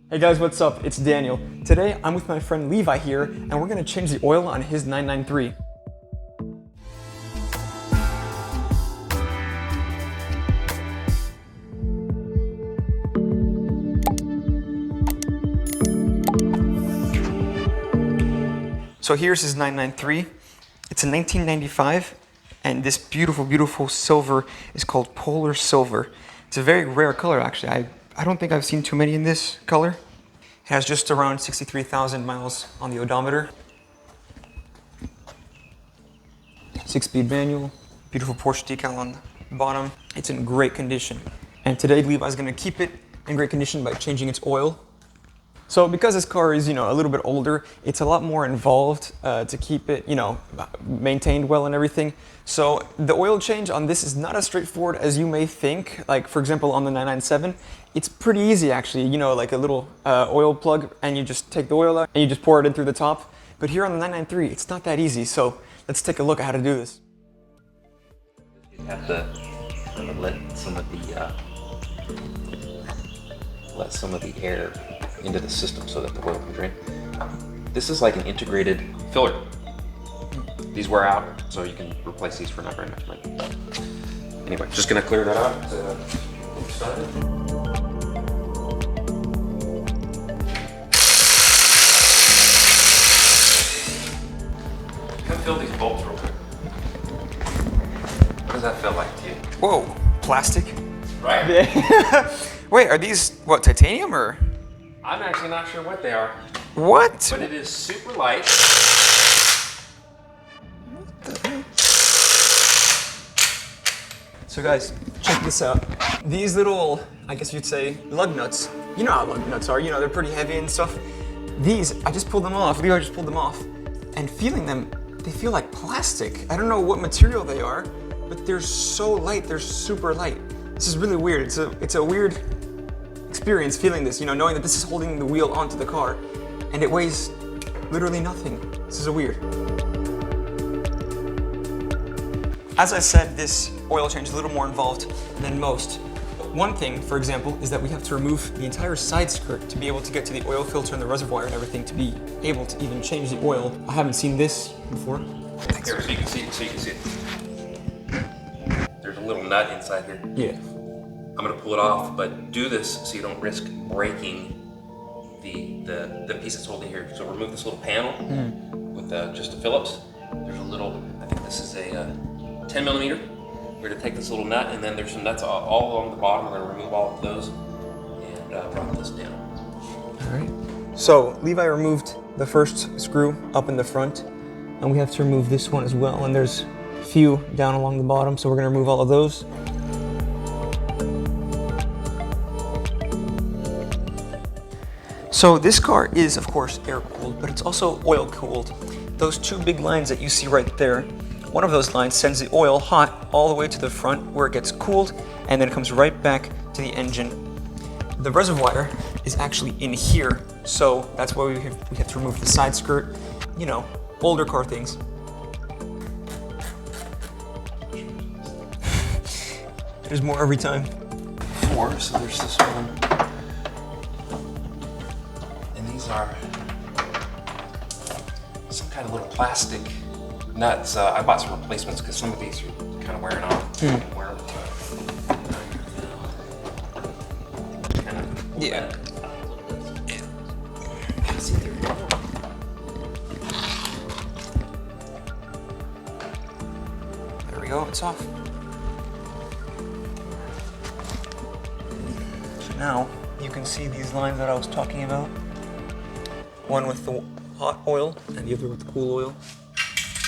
Hey guys, what's up? It's Daniel. Today I'm with my friend Levi here, and we're gonna change the oil on his 993. So here's his 993. It's a 1995, and this beautiful, beautiful silver is called Polar Silver. It's a very rare color, actually. I don't think I've seen too many in this color. It has just around 63,000 miles on the odometer. 6-speed manual, beautiful Porsche decal on the bottom. It's in great condition. And today Levi's gonna keep it in great condition by changing its oil. So because this car is, a little bit older, it's a lot more involved to keep it, maintained well and everything. So the oil change on this is not as straightforward as you may think. Like for example, on the 997, it's pretty easy actually, like a little oil plug, and you just take the oil out and you just pour it in through the top. But here on the 993, it's not that easy. So let's take a look at how to do this. You have to let some of the air into the system so that the oil can drain. This is like an integrated filler. These wear out, so you can replace these for not very much money. Anyway, just gonna clear that out. Can I fill these bolts real quick? What does that feel like to you? Whoa, plastic? Right? Yeah. Wait, are these, what, titanium or? I'm actually not sure what they are. What? But it is super light. So guys, check this out. These little, I guess you'd say, lug nuts. You know how lug nuts are, they're pretty heavy and stuff. These, I just pulled them off. Levi just pulled them off. And feeling them, they feel like plastic. I don't know what material they are, but they're so light, they're super light. This is really weird. It's a weird experience feeling this, knowing that this is holding the wheel onto the car, and it weighs literally nothing. This is weird. As I said, this oil change is a little more involved than most. One thing, for example, is that we have to remove the entire side skirt to be able to get to the oil filter and the reservoir and everything to be able to even change the oil. I haven't seen this before. Here, so you can see it. There's a little nut inside here. Yeah. I'm gonna pull it off, but do this so you don't risk breaking the piece that's holding here. So remove this little panel with just a Phillips. There's a little, I think this is a 10 millimeter. We're gonna take this little nut, and then there's some nuts all along the bottom. We're gonna remove all of those and drop this down. All right. So Levi removed the first screw up in the front, and we have to remove this one as well. And there's a few down along the bottom, so we're gonna remove all of those. So this car is, of course, air-cooled, but it's also oil-cooled. Those two big lines that you see right there, one of those lines sends the oil hot all the way to the front where it gets cooled, and then it comes right back to the engine. The reservoir is actually in here, so that's why we have to remove the side skirt, older car things. There's more every time. 4, so there's this one. These are some kind of little plastic nuts. I bought some replacements because some of these are kind of wearing off. Yeah. There we go, it's off. So now you can see these lines that I was talking about. One with the hot oil and the other with the cool oil.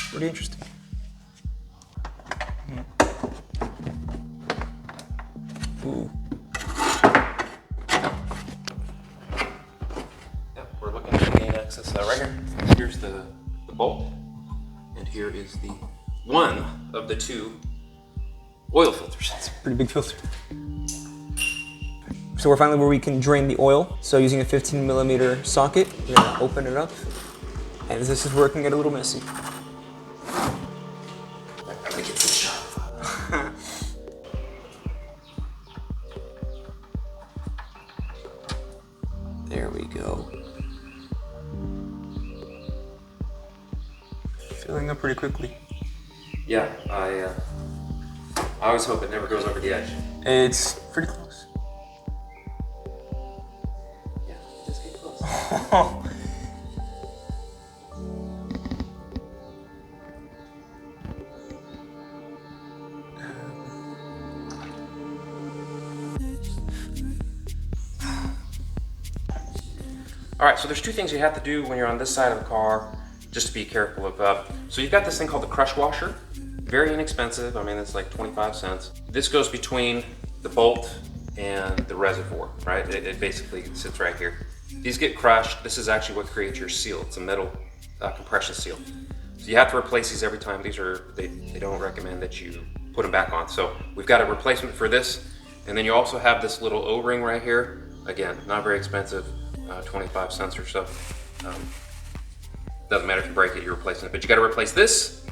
Pretty interesting. Ooh. Yep, we're looking at the main axis right here. Here's the bolt, and here is the one of the two oil filters. That's a pretty big filter. So we're finally where we can drain the oil. So using a 15 millimeter socket, we're gonna open it up. And this is where it can get a little messy. I'm gonna get this sharp. There we go. Filling up pretty quickly. Yeah, I always hope it never goes over the edge. It's pretty close. Yeah, just get close. All right, so there's two things you have to do when you're on this side of the car, just to be careful of. So you've got this thing called the crush washer. Very inexpensive. I mean, it's like 25 cents. This goes between the bolt and the reservoir, right? It basically sits right here. These get crushed. This is actually what creates your seal. It's a metal compression seal. So you have to replace these every time. They don't recommend that you put them back on. So we've got a replacement for this. And then you also have this little O-ring right here. Again, not very expensive, 25 cents or so. Doesn't matter if you break it, you're replacing it. But you gotta replace this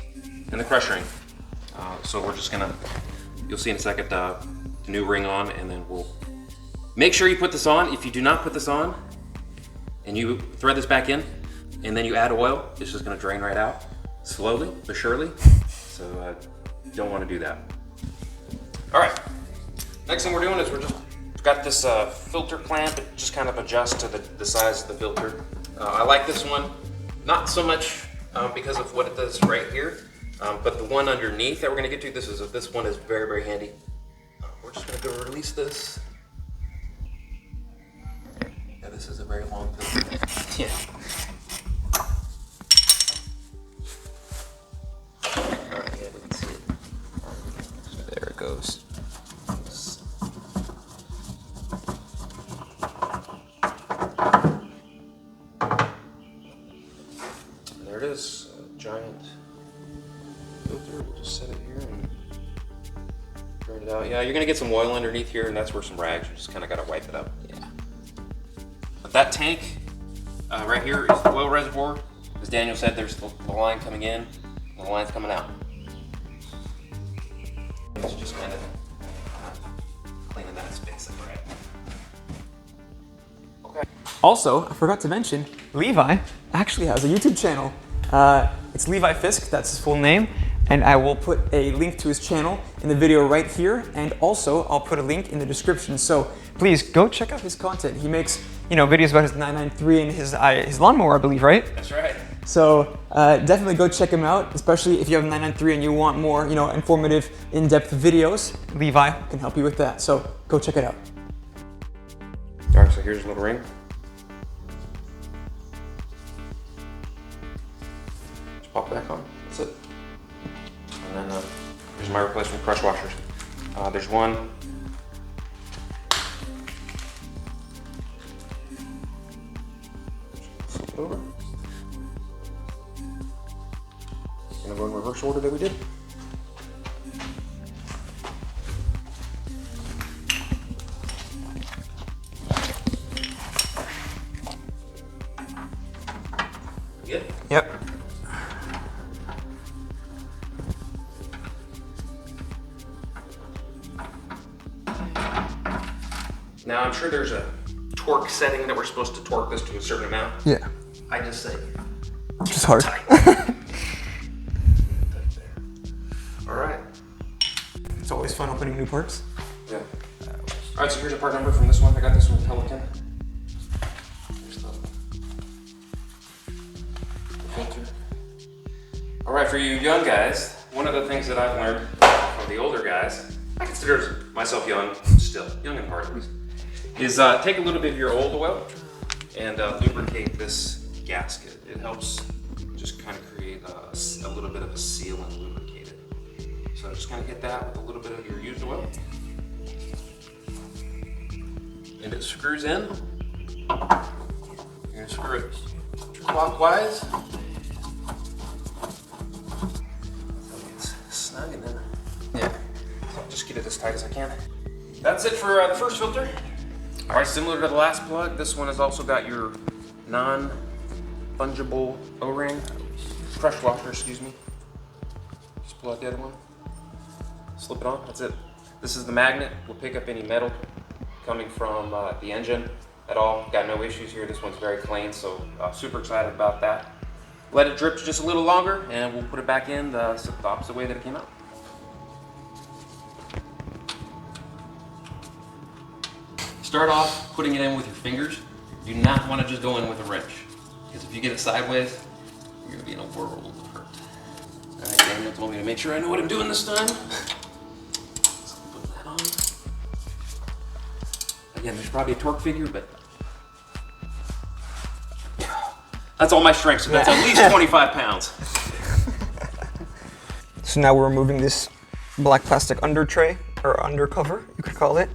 and the crush ring. So we're just gonna, you'll see in a second the new ring on, and then we'll make sure you put this on. If you do not put this on and you thread this back in and then you add oil, it's just gonna drain right out slowly but surely. So you don't wanna do that. All right, next thing we're doing is we've got this filter clamp. It just kind of adjusts to the size of the filter. I like this one, not so much because of what it does right here, but the one underneath that we're gonna get to, this one is very, very handy. We're just gonna go release this. Yeah, this is a very long filter. Yeah. All right, yeah, we can see it. So there it goes. There it is, a giant filter. We'll just set it here and drain it out. Yeah, you're gonna get some oil underneath here, and that's where some rags, you just kinda gotta wipe it up. Yeah. But that tank right here is the oil reservoir. As Daniel said, there's the line coming in, and the line's coming out. It's just kind of cleaning that space up, right? Okay. Also, I forgot to mention, Levi actually has a YouTube channel. It's Levi Fisk, that's his full name, and I will put a link to his channel in the video right here, and also I'll put a link in the description. So please go check out his content. He makes, videos about his 993 and his lawnmower, I believe, right? That's right. So definitely go check him out, especially if you have a 993 and you want more, informative, in-depth videos. Levi can help you with that. So go check it out. All right, so here's a little ring. Just pop it back on. That's it. And then here's my replacement crush washers. There's one. Flip it over. Gonna go in reverse order that we did. Good? Yep. Now I'm sure there's a torque setting that we're supposed to torque this to a certain amount. Yeah. I just say Which is hard. tight. All right. It's always fun opening new parts. Yeah. All right, so here's a part number from this one. I got this one with Pelican. Here's the filter. All right, for you young guys, one of the things that I've learned from the older guys, I consider myself young still, young at heart at least, is take a little bit of your old oil and lubricate this gasket. It helps just kind of create a little bit of a seal and lubricate it. So just kind of hit that with a little bit of your used oil. And it screws in. You're gonna screw it clockwise. It's snug and then, Yeah. so I'll just get it as tight as I can. That's it for the first filter. All right, similar to the last plug, this one has also got your non-fungible O-ring, crush washer, excuse me. Just plug the other one, slip it on, that's it. This is the magnet, will pick up any metal coming from the engine at all. Got no issues here. This one's very clean, so super excited about that. Let it drip just a little longer, and we'll put it back in the opposite way that it came out. Start off putting it in with your fingers. You do not want to just go in with a wrench, because if you get it sideways, you're going to be in a world of hurt. All right, Daniel told me to make sure I know what I'm doing this time. So put that on. Again, there's probably a torque figure, but that's all my strength, so that's at least 25 pounds. So now we're removing this black plastic undertray, or undercover, you could call it,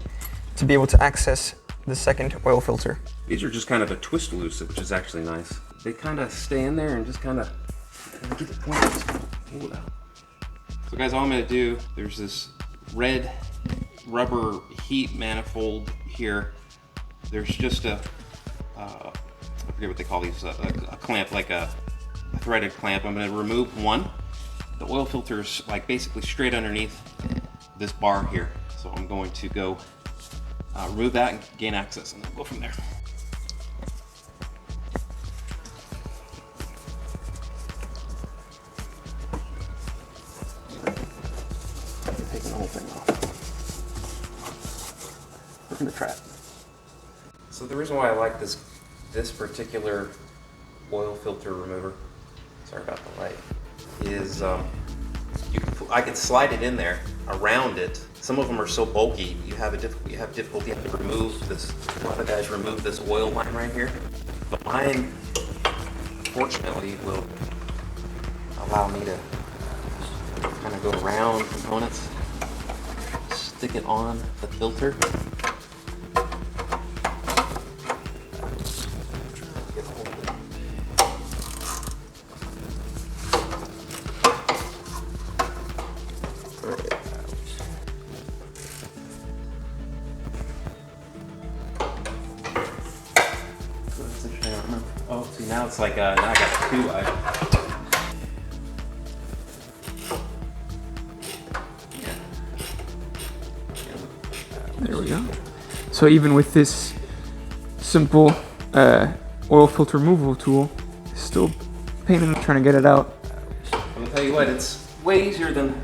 to be able to access the second oil filter. These are just kind of a twist loose, which is actually nice. They kind of stay in there and just kind of get the point. Just pull it out. So guys, all I'm gonna do, there's this red rubber heat manifold here. There's just a, I forget what they call these, a clamp, like a threaded clamp. I'm gonna remove one. The oil filter is like basically straight underneath this bar here. So I'm going to go remove that and gain access, and then go from there. Taking the whole thing off. Looking the trap. So the reason why I like this particular oil filter remover, sorry about the light, is I can slide it in there around it. Some of them are so bulky, you have difficulty having to remove this. A lot of guys remove this oil line right here, but mine, fortunately, will allow me to kind of go around components, stick it on the filter. Oh, see, now it's like, now I got two. There we go. So even with this simple oil filter removal tool, it's still pain in trying to get it out. I'm gonna tell you what, it's way easier than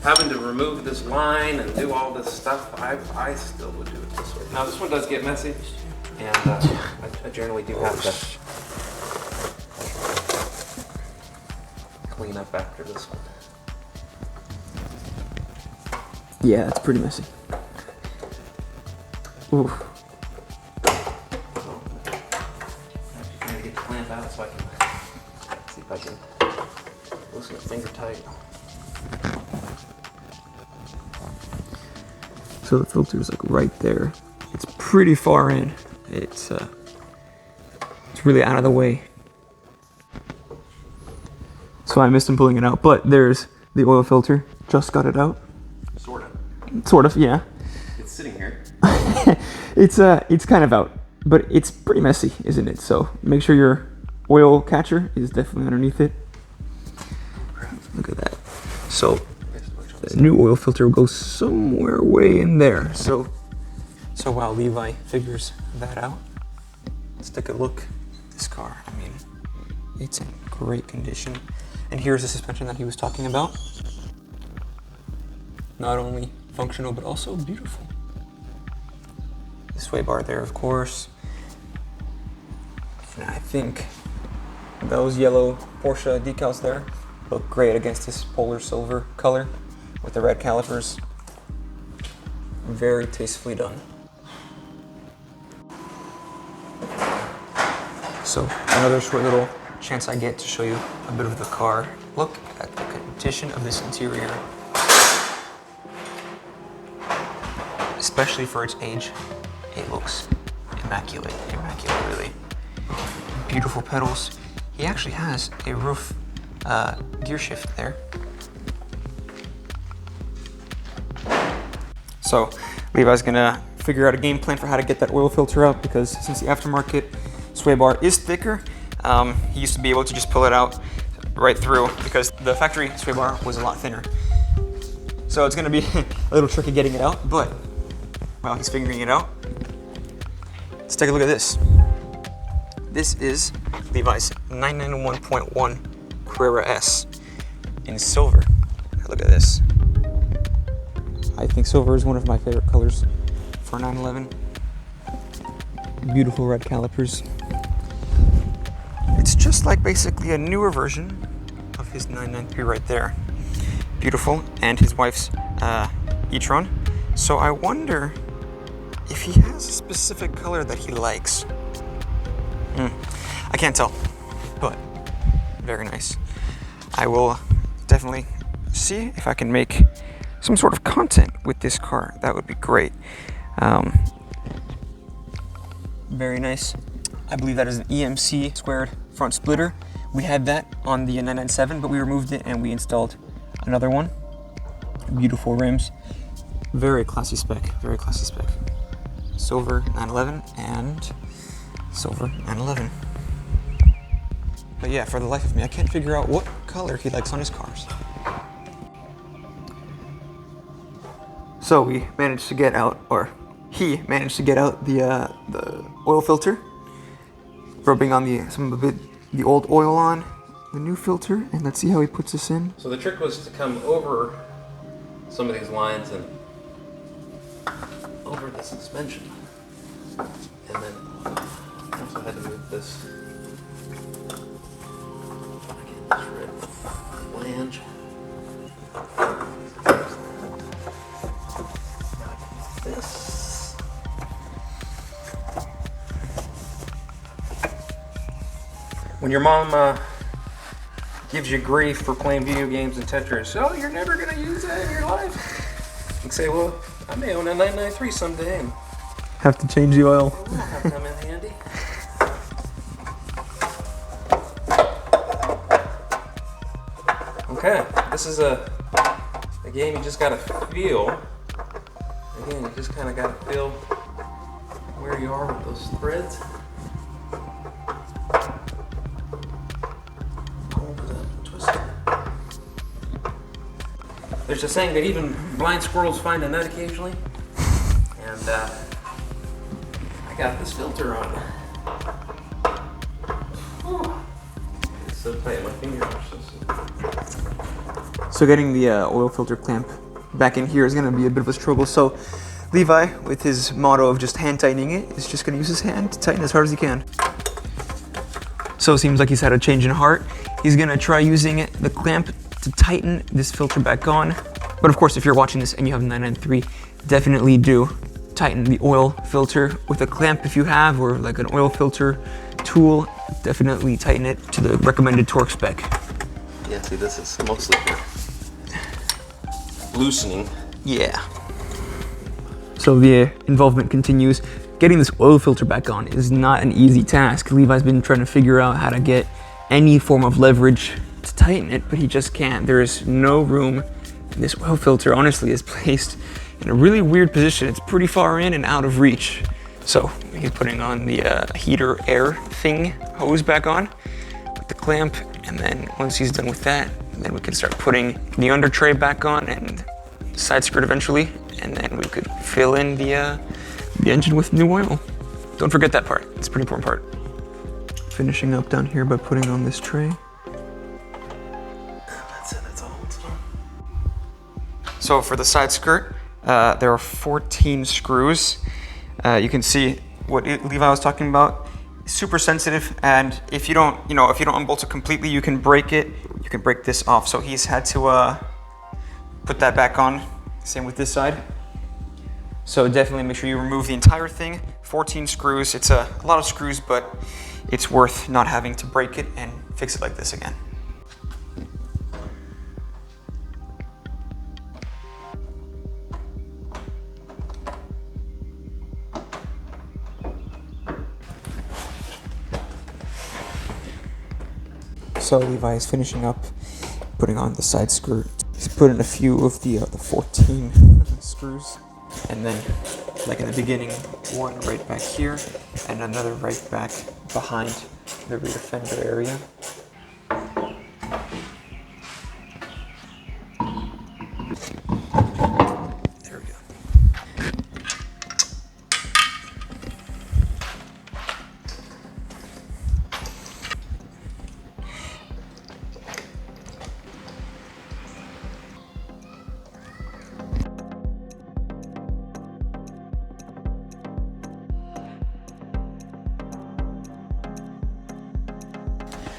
having to remove this line and do all this stuff. I still would do it this way. Now this one does get messy, and I generally do have to clean up after this one. Yeah, it's pretty messy. Ooh. I'm trying to get the clamp out so I can see if I can loosen it finger tight. So the filter is like right there. It's pretty far in. It's really out of the way. So I missed him pulling it out, but there's the oil filter. Just got it out. Sort of, yeah. It's sitting here. It's kind of out, but it's pretty messy, isn't it? So make sure your oil catcher is definitely underneath it. Look at that. So the new oil filter goes somewhere way in there. So while Levi figures that out, let's take a look at this car. I mean, it's in great condition. And here's the suspension that he was talking about. Not only functional, but also beautiful. The sway bar there, of course. And I think those yellow Porsche decals there look great against this polar silver color with the red calipers. Very tastefully done. So another short little chance I get to show you a bit of the car. Look at the condition of this interior. Especially for its age, it looks immaculate really. Beautiful pedals. He actually has a roof gear shift there. So Levi's gonna figure out a game plan for how to get that oil filter out, because since the aftermarket sway bar is thicker, he used to be able to just pull it out right through, because the factory sway bar was a lot thinner. So it's gonna be a little tricky getting it out, but while he's figuring it out, Let's take a look at this. This is Levi's 991.1 Carrera S in silver. Look at this. I think silver is one of my favorite colors for 911. Beautiful red calipers. It's just like basically a newer version of his 993 right there. Beautiful, and his wife's e-tron. So I wonder if he has a specific color that he likes. I can't tell, but very nice. I will definitely see if I can make some sort of content with this car. That would be great. Very nice. I believe that is an EMC squared front splitter. We had that on the 997, but we removed it and we installed another one. Beautiful rims. Very classy spec, very classy spec. Silver 911 and silver 911. But yeah, for the life of me, I can't figure out what color he likes on his cars. So we managed to get out, or he managed to get out the oil filter, rubbing on some of the old oil on the new filter, and let's see how he puts this in. So the trick was to come over some of these lines and over the suspension, and then I also had to move this. Again, this red flange. This. When your mom gives you grief for playing video games and Tetris, oh, you're never gonna use that in your life. You can say, well, I may own a 993 someday. And Have to change the oil. it will have to come in handy. Okay, this is a game you just gotta feel. Again, you just kind of gotta feel where you are with those threads. There's a saying that even blind squirrels find a nut occasionally, and I got this filter on. Whew. It's so tight, my finger is So getting the oil filter clamp back in here is going to be a bit of a struggle. So Levi, with his motto of just hand tightening it, is just going to use his hand to tighten as hard as he can. So it seems like he's had a change in heart. He's going to try using the clamp to tighten this filter back on. But of course, if you're watching this and you have a 993, definitely do tighten the oil filter with a clamp if you have, or like an oil filter tool. Definitely tighten it to the recommended torque spec. Yeah, see, this is mostly loosening. Yeah. So the involvement continues. Getting this oil filter back on is not an easy task. Levi's been trying to figure out how to get any form of leverage to tighten it, but he just can't. There is no room. This oil filter, honestly, is placed in a really weird position. It's pretty far in and out of reach. So he's putting on the heater air thing hose back on with the clamp, and then once he's done with that, then we can start putting the undertray back on and the side skirt eventually, and then we could fill in the engine with new oil. Don't forget that part. It's a pretty important part. Finishing up down here by putting on this tray. That's it, that's all. So for the side skirt, there are 14 screws. You can see what Levi was talking about. Super sensitive, and if you don't unbolt it completely, you can break it. You can break this off. So he's had to put that back on. Same with this side. So definitely make sure you remove the entire thing. 14 screws. It's a lot of screws, but it's worth not having to break it and fix it like this again. So Levi is finishing up putting on the side skirt. He's put in a few of the 14 screws, and then, like in the beginning, one right back here, and another right back behind the rear fender area. There we go.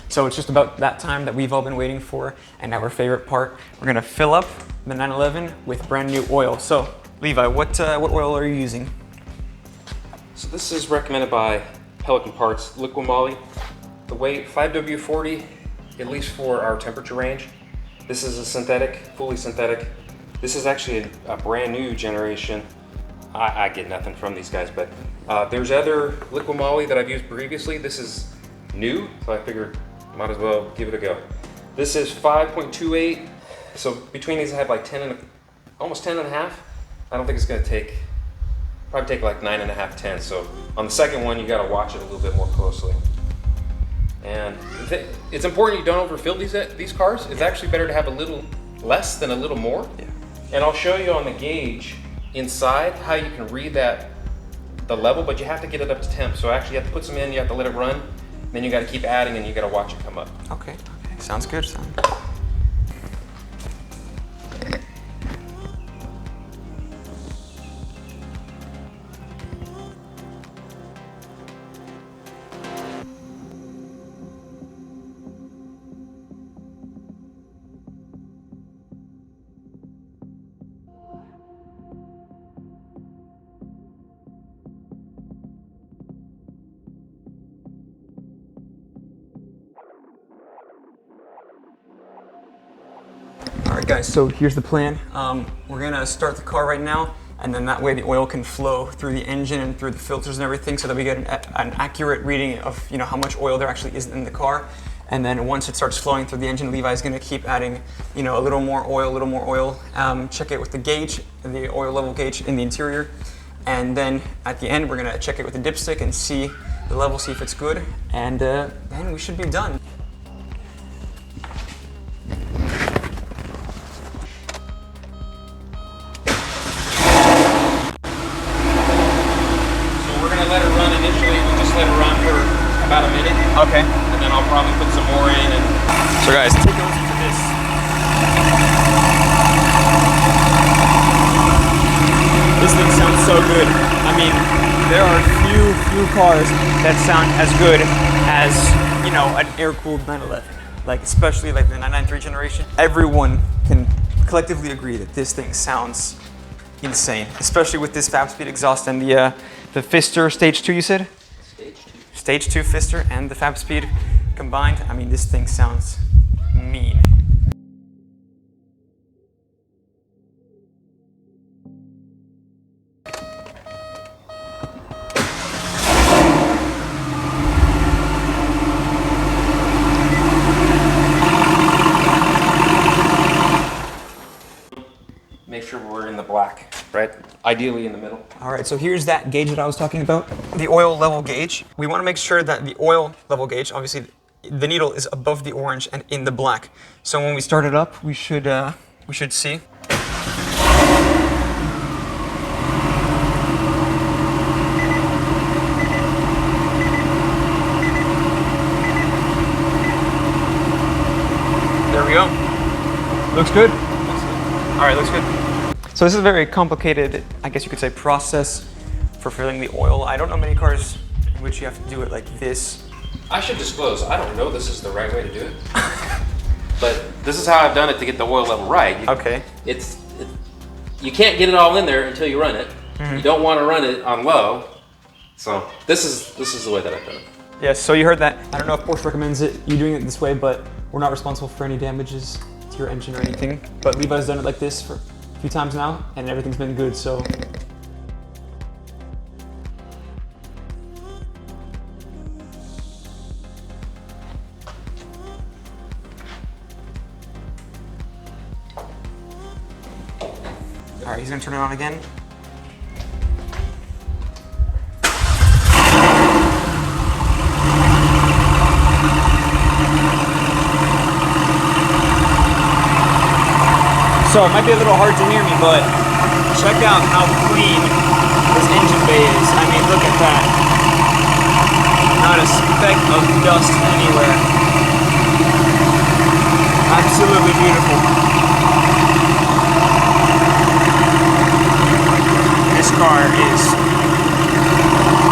So it's just about that time that we've all been waiting for, and our favorite part. We're gonna fill up the 911 with brand new oil. So, Levi, what oil are you using? So this is recommended by Pelican Parts Liquid Moly. The weight 5W40, at least for our temperature range. This is a synthetic, fully synthetic. This is actually a brand new generation. I get nothing from these guys, but there's other liquid moly that I've used previously. This is new, so I figured might as well give it a go. This is 5.28, so between these I have like 10 and almost 10 and a half. I don't think it's gonna probably take like 9.5, 10. So on the second one, you gotta watch it a little bit more closely. And it's important you don't overfill these cars. It's actually better to have a little less than a little more. Yeah. And I'll show you on the gauge inside how you can read the level, but you have to get it up to temp. So actually you have to put some in, you have to let it run, then you got to keep adding and you got to watch it come up. Okay, sounds good. All right, guys, so here's the plan. We're gonna start the car right now, and then that way the oil can flow through the engine and through the filters and everything, so that we get an accurate reading of how much oil there actually is in the car. And then once it starts flowing through the engine, Levi's gonna keep adding a little more oil, check it with the gauge, the oil level gauge in the interior. And then at the end, we're gonna check it with the dipstick and see the level, see if it's good, and then we should be done. Let it run initially. We'll just let it run for about a minute. Okay. And then I'll probably put some more in. So guys, take a listen to this. This thing sounds so good. I mean, there are few cars that sound as good as, an air-cooled 911. Like, especially like the 993 generation. Everyone can collectively agree that this thing sounds insane, especially with this fab-speed exhaust and the Fister Stage 2, you said? Stage 2 Fister and the fab-speed combined. I mean, this thing sounds mean. Make sure we're in the black, right? Ideally in the middle. All right, so here's that gauge that I was talking about, the oil level gauge. We want to make sure that the oil level gauge, obviously the needle is above the orange and in the black. So when we start it up, we should see. There we go. Looks good. All right, looks good. So this is a very complicated, I guess you could say, process for filling the oil. I don't know many cars in which you have to do it like this. I should disclose, I don't know this is the right way to do it. But this is how I've done it to get the oil level right. Okay. You can't get it all in there until you run it. Mm-hmm. You don't want to run it on low. So this is the way that I've done it. Yes, so you heard that. I don't know if Porsche recommends you doing it this way, but we're not responsible for any damages to your engine or anything. But Levi's done it like this for a few times now, and everything's been good, so. All right, he's gonna turn it on again. So it might be a little hard to hear me, but check out how clean this engine bay is. I mean, look at that. Not a speck of dust anywhere. Absolutely beautiful. This car is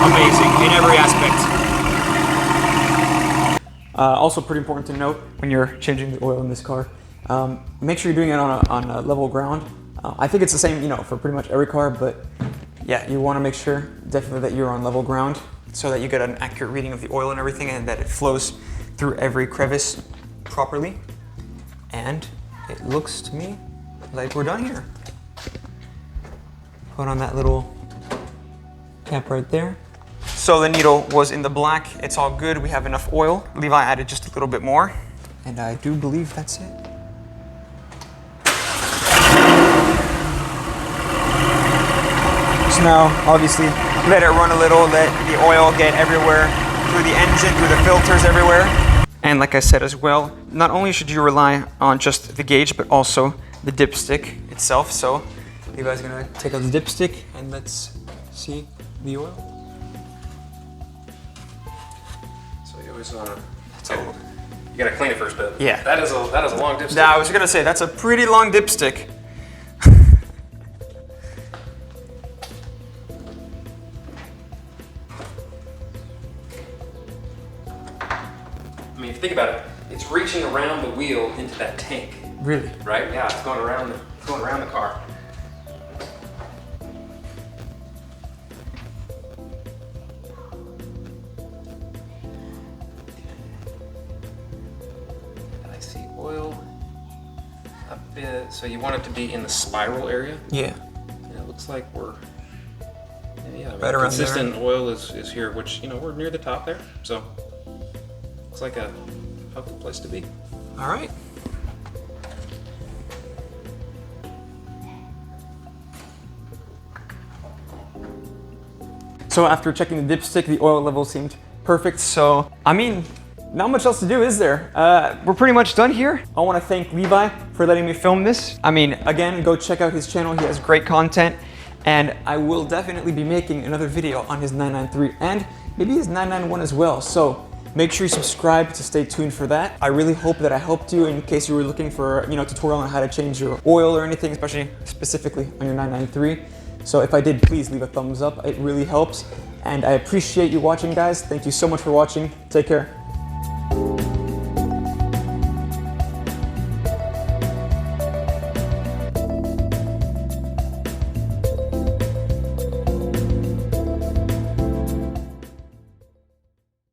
amazing in every aspect. Also pretty important to note when you're changing the oil in this car, make sure you're doing it on a level ground. I think it's the same, you know, for pretty much every car, but yeah, you want to make sure definitely that you're on level ground so that you get an accurate reading of the oil and everything, and that it flows through every crevice properly. And it looks to me like we're done here. Put on that little cap right there. So the needle was in the black. It's all good. We have enough oil. Levi added just a little bit more, and I do believe that's it. So now, obviously, let it run a little, let the oil get everywhere, through the engine, through the filters, everywhere. And like I said as well, not only should you rely on just the gauge, but also the dipstick itself. So Levi's gonna take out the dipstick and let's see the oil. So you always wanna, you gotta clean it first, but yeah, that is a long dipstick. Now I was gonna say that's a pretty long dipstick. I mean, if you think about it, it's reaching around the wheel into that tank. Really? Right? Yeah, it's going around the car. And I see oil a bit. So you want it to be in the spiral area? Yeah. And it looks like we're I mean, right around consistent there. oil is here, which, you know, we're near the top there. So looks like a healthy place to be. All right. So after checking the dipstick, the oil level seemed perfect. So, I mean, not much else to do, is there? We're pretty much done here. I want to thank Levi for letting me film this. I mean, again, go check out his channel. He has great content. And I will definitely be making another video on his 993 and maybe his 991 as well. So make sure you subscribe to stay tuned for that. I really hope that I helped you in case you were looking for, you know, a tutorial on how to change your oil or anything, especially specifically on your 993. So if I did, please leave a thumbs up. It really helps. And I appreciate you watching, guys. Thank you so much for watching. Take care.